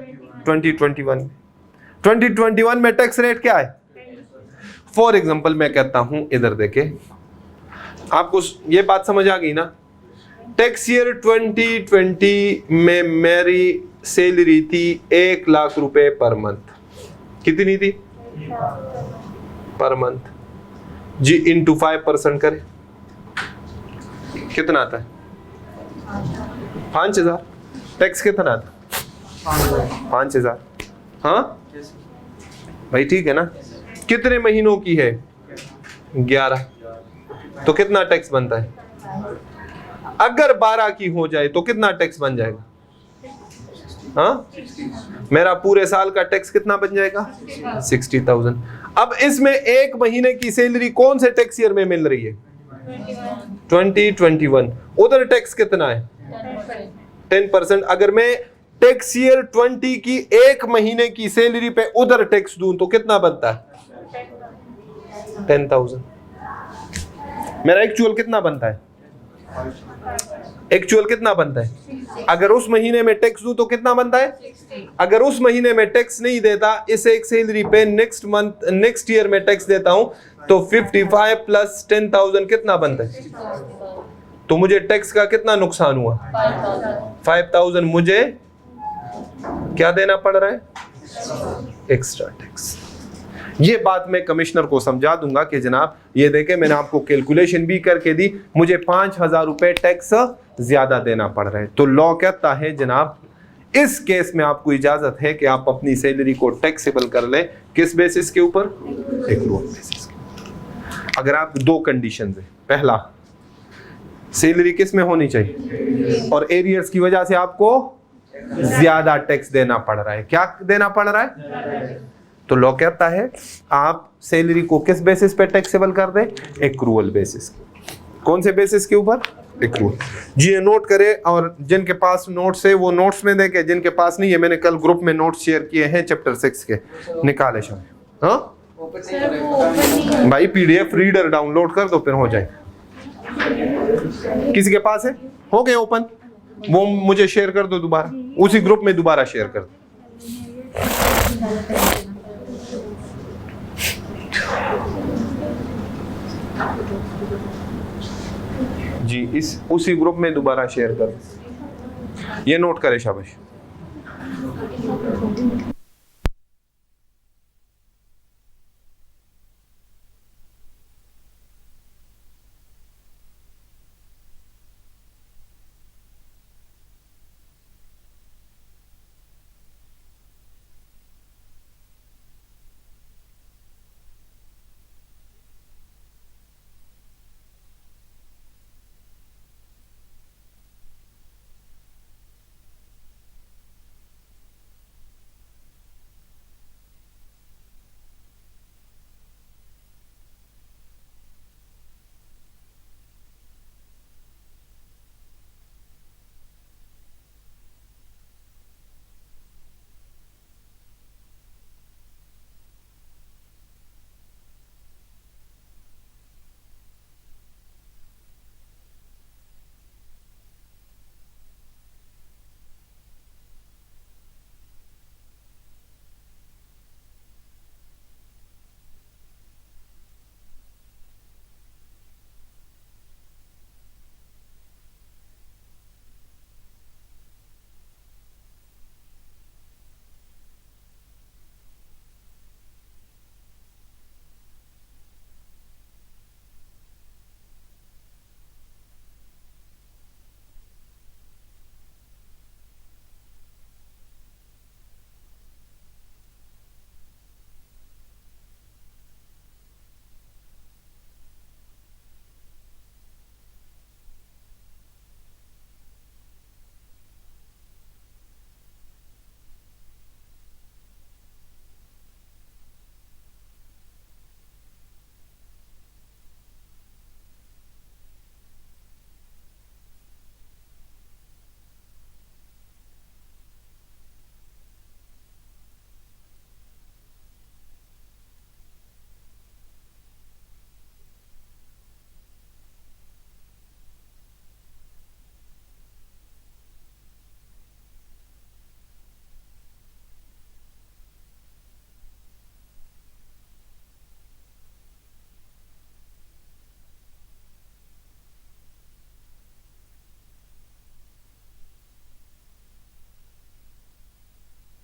2021। 2021 में टैक्स रेट क्या है? फॉर एग्जांपल मैं कहता हूं, इधर देखे, आपको ये बात समझ आ गई ना? टैक्स ईयर 2020 में मेरी सैलरी थी 1 लाख रुपए पर मंथ। कितनी थी पर मंथ जी? इंटू 5% करें, कितना आता है? 5000। टैक्स कितना था? 5000। हाँ भाई ठीक है ना? कितने महीनों की है? 11। तो कितना टैक्स बनता है? अगर 12 की हो जाए तो कितना टैक्स बन जाएगा? हाँ, मेरा पूरे साल का टैक्स कितना बन जाएगा? 60,000। अब इसमें एक महीने की सैलरी कौन से टैक्स ईयर में मिल रही है? 2021। उधर टैक्स कितना है? 10%। अगर मैं टैक्स ईयर 20 की एक महीने की सैलरी पे उधर टैक्स दूं तो कितना बनता है? 10,000। मेरा एक्चुअल कितना बनता है? एक्चुअल कितना बनता है? अगर उस महीने में टैक्स दूं तो कितना बनता है? अगर उस महीने में टैक्स नहीं देता, इस एक सैलरी पे नेक्स्ट मंथ नेक्स्ट ईयर में टैक्स देता हूं तो 55 प्लस 10,000 कितना बनता है? तो मुझे टैक्स का कितना नुकसान हुआ? 5,000 मुझे क्या देना पड़ रहा है? Extra tax. ये बात मैं कमिश्नर को समझा दूंगा कि जनाब ये देखे मैंने आपको कैलकुलेशन भी करके दी, मुझे 5,000 रुपए टैक्स ज्यादा देना पड़ रहा है। तो लॉ कहता है जनाब इस केस में आपको इजाजत है कि आप अपनी सैलरी को टैक्सेबल कर लें। किस बेसिस के ऊपर? एक्रूअल बेसिस के। अगर आप दो कंडीशन है, पहला सैलरी किस में होनी चाहिए और एरियर्स की वजह से आपको ज्यादा टैक्स देना पड़ रहा है। क्या देना पड़ रहा है? तो लॉ कहता है आप सैलरी को किस बेसिस पे टैक्सेबल कर दें? Accrual basis. कौन से बेसिस के ऊपर? एक्रूअल। जी ये नोट करें और जिनके पास नोट्स है वो नोट्स में देखें, जिनके पास नहीं है मैंने कल ग्रुप में नोट्स शेयर किए हैं चैप्टर 6 के, निकाले शाम। हाँ भाई पीडीएफ रीडर डाउनलोड कर दो फिर हो जाए। किसी के पास है? हो गए ओपन? वो मुझे शेयर कर दो दोबारा, उसी ग्रुप में दोबारा शेयर कर दो। जी इस उसी ग्रुप में दोबारा शेयर कर दो। ये नोट करें शाबाश।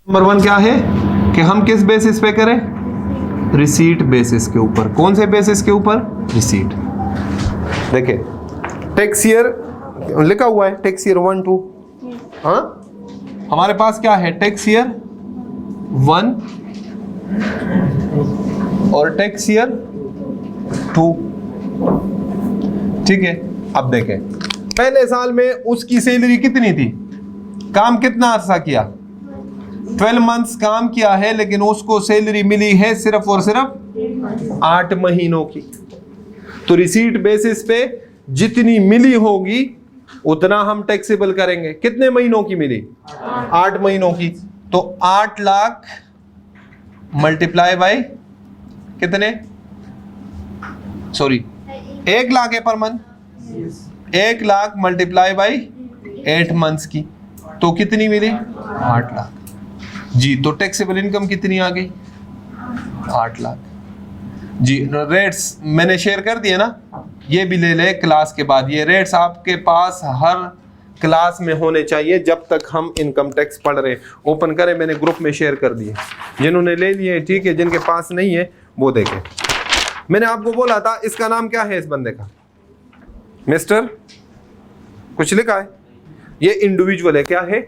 नंबर 1 क्या है कि हम किस बेसिस पे करें? रिसीट बेसिस के ऊपर। कौन से बेसिस के ऊपर? रिसीट। देखिए टैक्स ईयर लिखा हुआ है, टैक्स ईयर 1 2। हाँ हमारे पास क्या है? टैक्स ईयर 1 और टैक्स ईयर 2। ठीक है। अब देखें पहले साल में उसकी सैलरी कितनी थी? काम कितना अरसा किया? 12 मंथ्स काम किया है, लेकिन उसको सैलरी मिली है सिर्फ और सिर्फ 8 महीनों की। तो रिसीट बेसिस पे जितनी मिली होगी उतना हम टैक्सेबल करेंगे। कितने महीनों की मिली? 8 महीनों की। तो 8 लाख मल्टीप्लाई बाय कितने? सॉरी 1 लाख है per month, 1 lakh multiply by 8 months की, तो कितनी मिली? 8 लाख जी। तो टैक्सेबल इनकम कितनी आ गई? 8 लाख जी। रेट्स मैंने शेयर कर दिए ना, ये भी ले ले क्लास के बाद। ये रेट्स आपके पास हर क्लास में होने चाहिए जब तक हम इनकम टैक्स पढ़ रहे। ओपन करें, मैंने ग्रुप में शेयर कर दिए, जिन्होंने ले लिए ठीक है, जिनके पास नहीं है वो देखें। मैंने आपको बोला था इसका नाम क्या है इस बंदे का? मिस्टर कुछ लिखा है, ये इंडिविजुअल है। क्या है?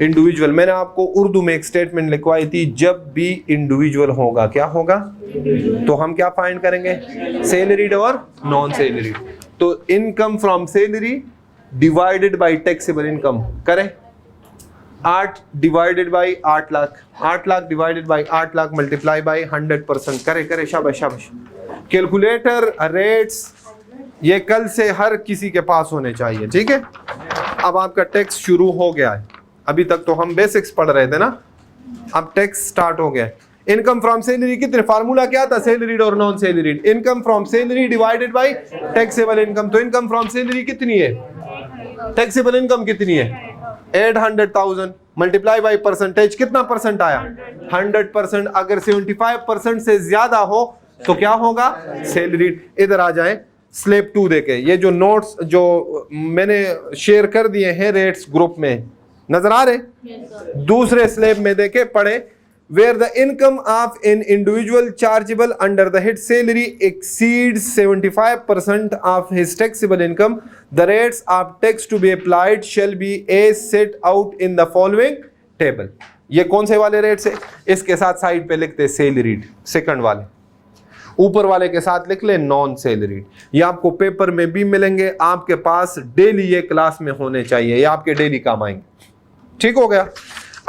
इंडिविजुअल। मैंने आपको उर्दू में एक स्टेटमेंट लिखवाई थी, जब भी इंडिविजुअल होगा क्या होगा? तो हम क्या फाइंड करेंगे? सैलरीड और नॉन सैलरीड। तो income from salary divided by taxable income करें। 8 divided by 8 lakh, 8 lakh divided by 8 lakh multiply by 100% करे। शाबाश शाबाश। कैलकुलेटर रेट्स ये कल से हर किसी के पास होने चाहिए, ठीक है। अब आपका टैक्स शुरू हो गया है, अभी तक तो हम बेसिक्स पढ़ रहे थे ना, अब टैक्स स्टार्ट हो गया है। इनकम फ्रॉम सैलरी कितने? फार्मूला क्या था? सैलरीड और non salaried. Income from salary divided by taxable income. तो इनकम फ्रॉम सैलरी कितनी है? टैक्सेबल इनकम कितनी है? 800,000 मल्टीप्लाई बाय परसेंटेज, कितना परसेंट आया? 100%। अगर 75% से ज्यादा हो तो क्या होगा? सैलरीड। इधर आ जाए स्लेब 2 देके, ये जो नोट्स जो मैंने शेयर कर दिए हैं रेट्स ग्रुप में, नजर आ रहे? दूसरे स्लेब में देखे पढ़े। Where the income of an individual chargeable under the head salary exceeds 75% of his taxable income, the rates of tax to be applied shall be as set out in the following table. ये कौन से वाले rates है? इसके साथ side पे लिखते salaried, second वाले। ऊपर वाले के साथ लिख ले नॉन सैलरीड। ये आपको पेपर में भी मिलेंगे, आपके पास डेली ये क्लास में होने चाहिए, ये आपके डेली काम आएंगे। ठीक हो गया।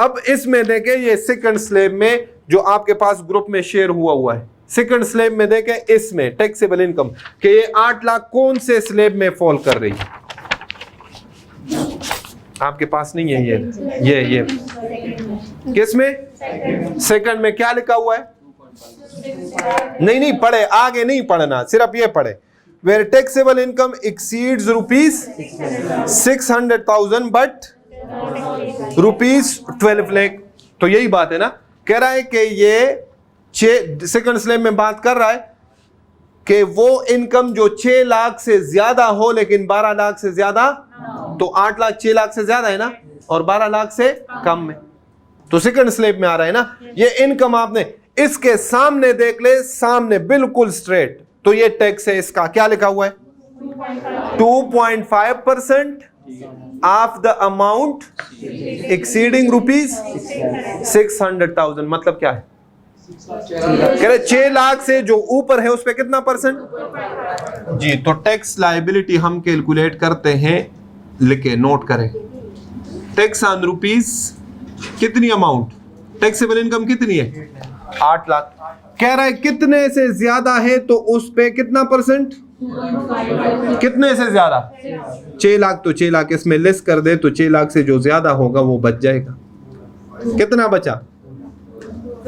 अब इसमें देखें, ये सेकंड स्लेब में जो आपके पास ग्रुप में शेयर हुआ है, सेकंड स्लेब में देखें, इसमें टैक्सेबल इनकम कि ये 8 लाख कौन से स्लेब में फॉल कर रही है? आपके पास नहीं है ये किस में? सेकंड में। क्या लिखा हुआ है? नहीं पढ़े, आगे नहीं पढ़ना, सिर्फ ये पढ़े। Where taxable income exceeds ₹600,000 but ₹12 lakh. तो यही बात है ना, कह रहा है कि ये सेकंड स्लेब में बात कर रहा है कि वो इनकम जो 6 लाख से ज्यादा हो लेकिन 12 लाख से ज्यादा, तो 8 लाख 6 लाख से ज्यादा है ना, और 12 लाख से कम में, तो सेकंड स्लेब में आ रहा है ना। ये इनकम आपने इसके सामने देख ले, सामने बिल्कुल स्ट्रेट, तो ये टैक्स है इसका। क्या लिखा हुआ है? 2.5% ऑफ द अमाउंट एक्सीडिंग ₹600,000। मतलब क्या है? कह रहे 6 लाख से जो ऊपर है उस पे कितना परसेंट जी। तो टैक्स लायबिलिटी हम कैलकुलेट करते हैं, लिखे नोट करें। टैक्स ऑन रुपीज कितनी अमाउंट? टैक्सेबल इनकम कितनी है? 8 लाख। कह रहा है कितने से ज्यादा है तो उस पे कितना परसेंट? कितने से ज्यादा? 6 लाख। तो 6 लाख इसमें लेस कर दे, तो 6 लाख से जो ज्यादा होगा वो बच जाएगा। कितना बचा?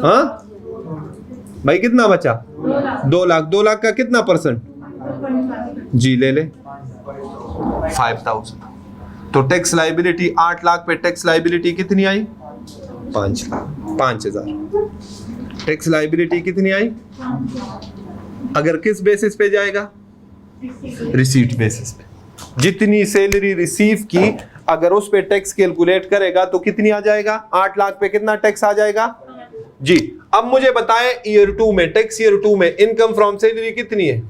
हाँ भाई कितना बचा? 2 लाख। 2 लाख का कितना परसेंट जी? ले ले 5,000। तो टैक्स लायबिलिटी 8 लाख पे टैक्स लायबिलिटी कितनी आई? 5 लाख 5,000। टैक्स लायबिलिटी कितनी आई? अगर किस बेसिस पे जाएगा? रिसीट बेसिस पे। जितनी सैलरी रिसीव की अगर उस पे टैक्स कैलकुलेट करेगा तो कितनी आ जाएगा? 8 लाख पे कितना टैक्स आ जाएगा जी। अब मुझे बताएं ईयर 2 में, टैक्स ईयर 2 में इनकम फ्रॉम सैलरी कितनी है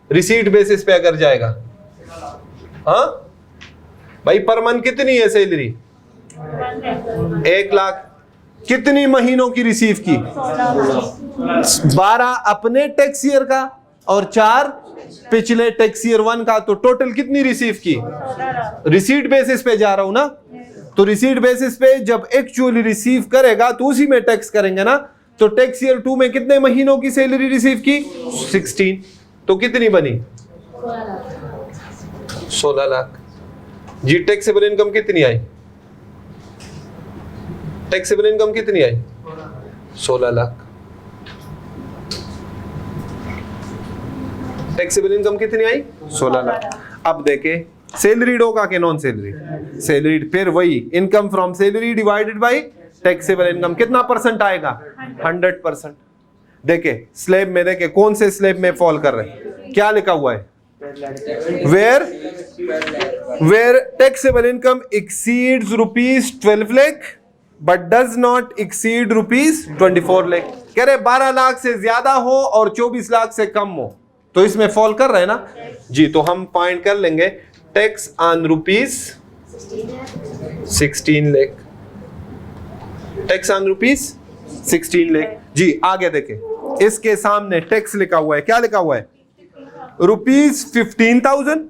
रिसीट बेसिस पे अगर जाएगा? हाँ भाई पर मंथ कितनी है सैलरी? 1 लाख। कितनी महीनों की रिसीव की? 12 अपने टैक्स ईयर का और 4 पिछले टैक्स ईयर 1 का। तो टोटल कितनी रिसीव की? रिसीट बेसिस पे जा रहा हूं ना, तो रिसीट बेसिस पे जब एक्चुअली रिसीव करेगा तो उसी में टैक्स करेंगे ना। तो टैक्स ईयर 2 में कितने महीनों की सैलरी रिसीव की? 16। तो कितनी बनी? 16 लाख जी। टैक्सेबल इनकम कितनी आई? टैक्सेबल इनकम कितनी आई? 16 लाख। टैक्सेबल इनकम कितनी आई? 16 लाख। अब देखे सैलरीड होगा कि नॉन सैलरीड? सैलरीड। फिर वही income from salary divided by taxable income, कितना परसेंट आएगा? 100%। देखे स्लैब में, देखे कौन से स्लैब में फॉल कर रहे हैं, क्या लिखा हुआ है? Where taxable income exceeds ₹12 lakh but does not exceed ₹24 lakh. कह रहे 12 लाख से ज्यादा हो और 24 लाख से कम हो, तो इसमें फॉल कर रहे हैं ना जी। तो हम पॉइंट कर लेंगे tax on ₹16 lakh, tax on ₹16 lakh जी। आगे देखें, इसके सामने टैक्स लिखा हुआ है, क्या लिखा हुआ है? ₹15,000।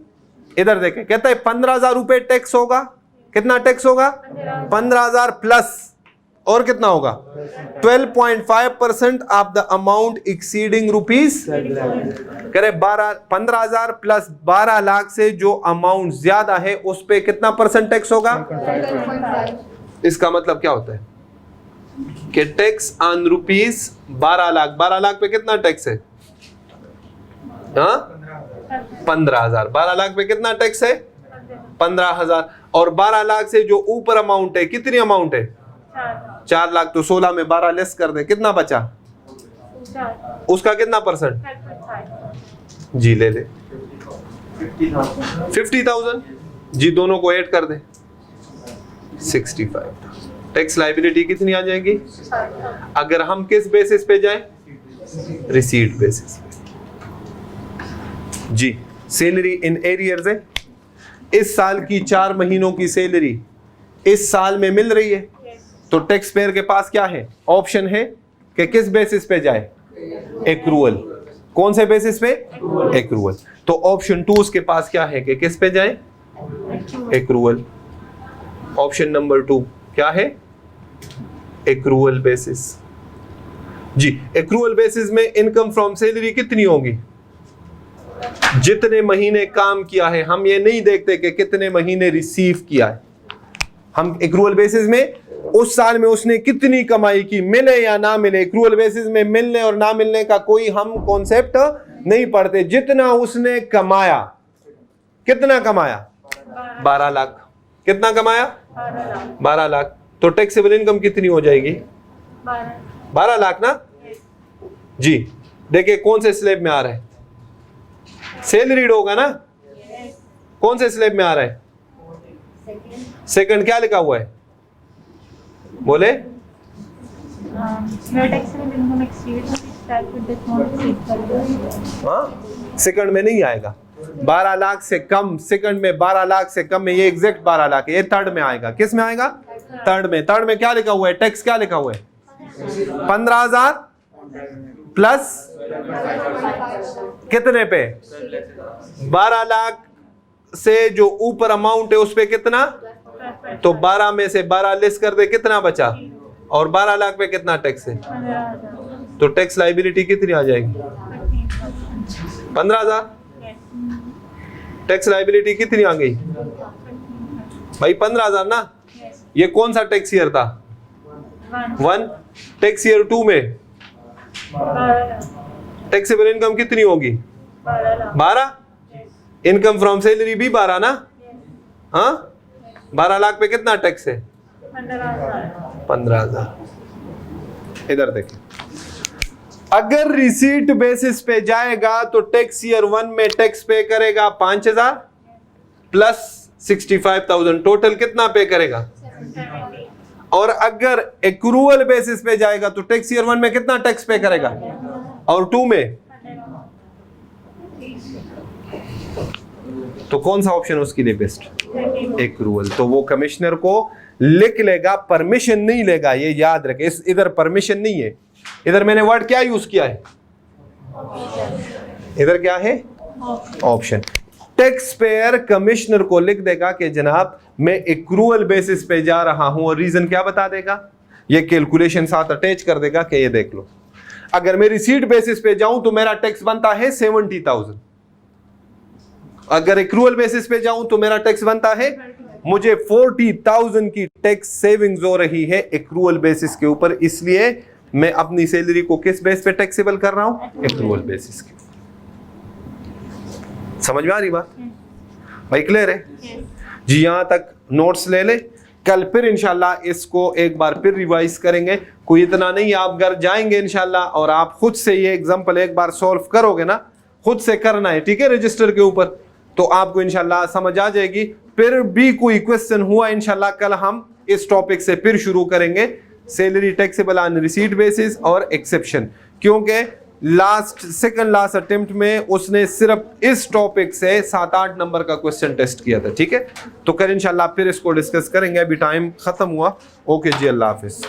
इधर देखें, कहता है 15,000 रुपए टैक्स होगा। कितना टैक्स होगा? 15,000 प्लस और कितना होगा? 12.5% ऑफ द अमाउंट एक्सीडिंग ₹। कह रहे 15,000 प्लस 12 लाख से जो अमाउंट ज्यादा है उस पे कितना परसेंट टैक्स होगा? 12.5। इसका मतलब क्या होता है कि टैक्स ऑन ₹12 लाख, 12 लाख पे कितना टैक्स है? हाँ 15,000। 12 लाख पे कितना टैक्स है? 15,000। और 12 लाख से जो ऊपर अमाउंट है, कितनी अमाउंट है? 4 लाख। तो 16 में 12 लेस कर दे, कितना बचा? उसका कितना परसेंट जी? ले ले 50,000 जी, दोनों को ऐड कर दे 65। टैक्स लायबिलिटी कितनी आ जाएगी? अगर हम किस बेसिस पे जाएं? रिसीट बेसिस पे जी। सैलरी इन एरियर्स है, इस साल की 4 महीनों की सैलरी इस साल में मिल रही है, तो टैक्स पेयर के पास क्या है? ऑप्शन है कि किस बेसिस पे जाए? एक्रूअल। कौन से बेसिस पे? एक्रूअल। तो ऑप्शन 2 उसके पास क्या है कि किस पे जाए? एक्रूअल। ऑप्शन नंबर 2 क्या है? एक्रूअल बेसिस जी। एक्रूअल बेसिस में इनकम फ्रॉम सैलरी कितनी होगी? जितने महीने काम किया है, हम ये नहीं देखते कि कितने महीने रिसीव किया है। हम एक्रूअल बेसिस में उस साल में उसने कितनी कमाई की, मिले या ना मिले। एक्रूअल बेसिस में मिलने और ना मिलने का कोई हम कॉन्सेप्ट नहीं पढ़ते। जितना उसने कमाया, कितना कमाया? 12 लाख। कितना कमाया? 12 लाख। तो टैक्सेबल इनकम कितनी हो जाएगी? 12 लाख ना जी। देखिए कौन से स्लैब में आ रहा है? सैलरीड होगा ना। कौन से स्लैब में आ रहा है? सेकंड। क्या लिखा हुआ है? बोले सेकंड में नहीं आएगा। 12 लाख से कम, सेकंड में 12 लाख से कम में, ये एग्जैक्ट 12 लाख है। ये थर्ड में आएगा। किस में आएगा? थर्ड में। थर्ड में क्या लिखा हुआ है? टैक्स क्या लिखा हुआ है? 15,000 प्लस कितने पे? 12 लाख से जो ऊपर अमाउंट है उस पे कितना? तो 12 में से 12 लेस कर दे, कितना बचा? और 12 लाख पे कितना टैक्स है? तो टैक्स लायबिलिटी कितनी आ जाएगी? 15,000। टैक्स लायबिलिटी कितनी आ गई भाई? 15,000 ना। ये कौन सा टैक्स ईयर था? 1। टैक्स ईयर 2 में टैक्सेबल इनकम कितनी होगी? 12। इनकम फ्रॉम सैलरी भी 12 ना। हाँ 12 लाख पे कितना टैक्स है? 15,000। इधर देखिए, अगर रिसीट बेसिस पे जाएगा तो टैक्स ईयर 1 में टैक्स पे करेगा 5,000 प्लस 65,000। टोटल कितना पे करेगा? 70। और अगर एक्रूअल बेसिस पे जाएगा तो टैक्स ईयर 1 में कितना टैक्स पे करेगा? और 2 में? तो कौन सा ऑप्शन उसके लिए बेस्ट? एक्रूअल। तो वो कमिश्नर को लिख लेगा, परमिशन नहीं लेगा, ये याद रखे। इधर परमिशन नहीं है, इधर मैंने वर्ड क्या यूज किया है? इधर क्या है? ऑप्शन। टैक्स पेयर कमिश्नर को लिख देगा कि जनाब मैं एक्रूअल बेसिस पे जा रहा हूं, और रीजन क्या बता देगा? ये कैलकुलेशन साथ अटैच कर देगा कि ये देख लो, अगर मैं रिसीट बेसिस पे जाऊं तो मेरा टैक्स बनता है 70,000। अगर एक्रूअल बेसिस पे जाऊं तो मेरा टैक्स बनता है, मुझे 40,000 की टैक्स सेविंग्स हो रही है एक्रूअल बेसिस के ऊपर। इसलिए मैं अपनी सैलरी को किस बेस पे टैक्सेबल कर रहा हूं? एक्रूअल बेसिस के। समझ में आ रही बात भाई? क्लियर है जी? यहाँ तक नोट्स ले ले, कल फिर इंशाल्लाह इसको एक बार फिर रिवाइज करेंगे। कोई इतना नहीं, आप घर जाएंगे इंशाल्लाह और आप खुद से ये एग्जाम्पल एक बार सॉल्व करोगे ना, खुद से करना है, ठीक है, रजिस्टर के ऊपर, तो आपको इंशाल्लाह समझ आ जाएगी। फिर भी कोई क्वेश्चन हुआ इंशाल्लाह कल हम इस टॉपिक से फिर शुरू करेंगे, salary taxable on receipt basis और एक्सेप्शन, क्योंकि सेकंड लास्ट अटेम्प्ट में उसने सिर्फ इस टॉपिक से 7-8 नंबर का क्वेश्चन टेस्ट किया था, ठीक है। तो कल इंशाल्लाह फिर इसको डिस्कस करेंगे, अभी टाइम खत्म हुआ। ओके जी, अल्लाह हाफिज।